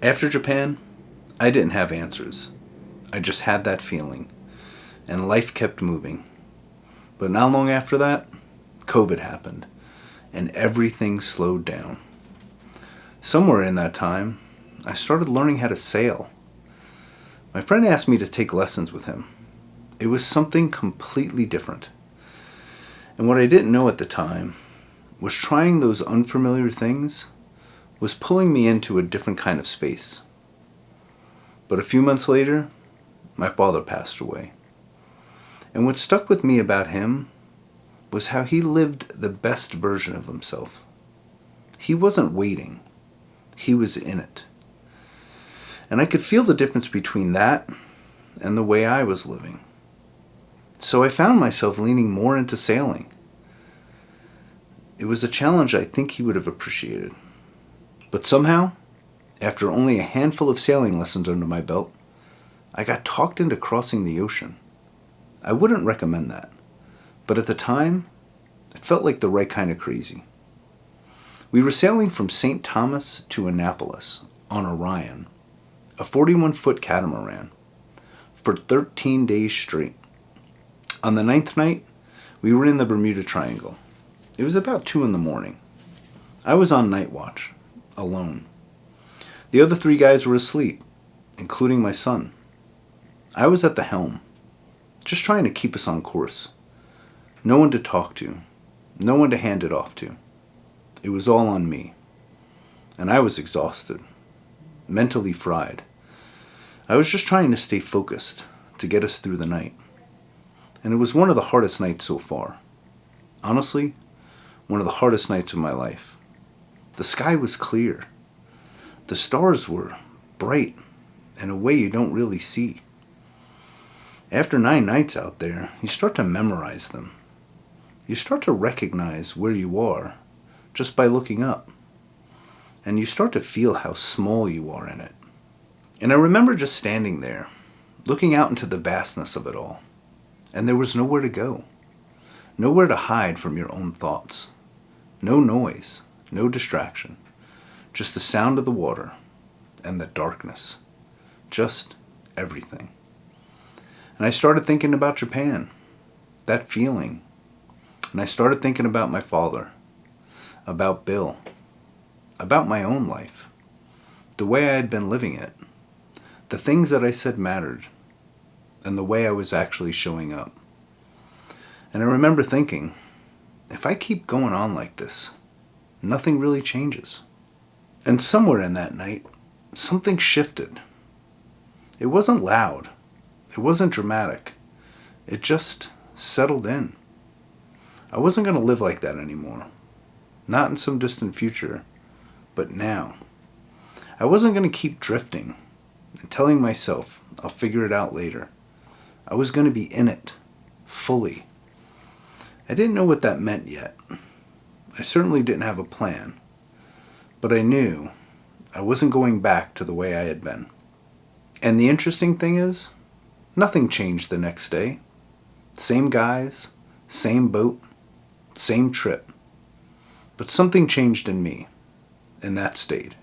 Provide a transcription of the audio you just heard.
After Japan, I didn't have answers. I just had that feeling, and life kept moving. But not long after that, COVID happened, and everything slowed down. Somewhere in that time, I started learning how to sail. My friend asked me to take lessons with him. It was something completely different. And what I didn't know at the time was trying those unfamiliar things was pulling me into a different kind of space. But a few months later, my father passed away. And what stuck with me about him was how he lived the best version of himself. He wasn't waiting. He was in it. And I could feel the difference between that and the way I was living. So I found myself leaning more into sailing. It was a challenge I think he would have appreciated. But somehow, after only a handful of sailing lessons under my belt, I got talked into crossing the ocean. I wouldn't recommend that, but at the time, it felt like the right kind of crazy. We were sailing from St. Thomas to Annapolis on Orion, a 41-foot catamaran, for 13 days straight. On the 9th night, we were in the Bermuda Triangle. It was about 2 a.m. I was on night watch, alone. The other 3 guys were asleep, including my son. I was at the helm, just trying to keep us on course. No one to talk to, no one to hand it off to. It was all on me. And I was exhausted, mentally fried. I was just trying to stay focused to get us through the night. And it was one of the hardest nights so far. Honestly, one of the hardest nights of my life. The sky was clear. The stars were bright in a way you don't really see. After 9 nights out there, you start to memorize them. You start to recognize where you are just by looking up. And you start to feel how small you are in it. And I remember just standing there, looking out into the vastness of it all. And there was nowhere to go. Nowhere to hide from your own thoughts. No noise, no distraction. Just the sound of the water and the darkness. Just everything. And I started thinking about Japan, that feeling. And I started thinking about my father, about Bill, about my own life, the way I had been living it, the things that I said mattered, and the way I was actually showing up. And I remember thinking, if I keep going on like this, nothing really changes. And somewhere in that night, something shifted. It wasn't loud. It wasn't dramatic. It just settled in. I wasn't going to live like that anymore. Not in some distant future, but now. I wasn't going to keep drifting and telling myself I'll figure it out later. I was going to be in it, fully. I didn't know what that meant yet. I certainly didn't have a plan. But I knew I wasn't going back to the way I had been. And the interesting thing is, nothing changed the next day. Same guys, same boat, same trip. But something changed in me, and that stayed.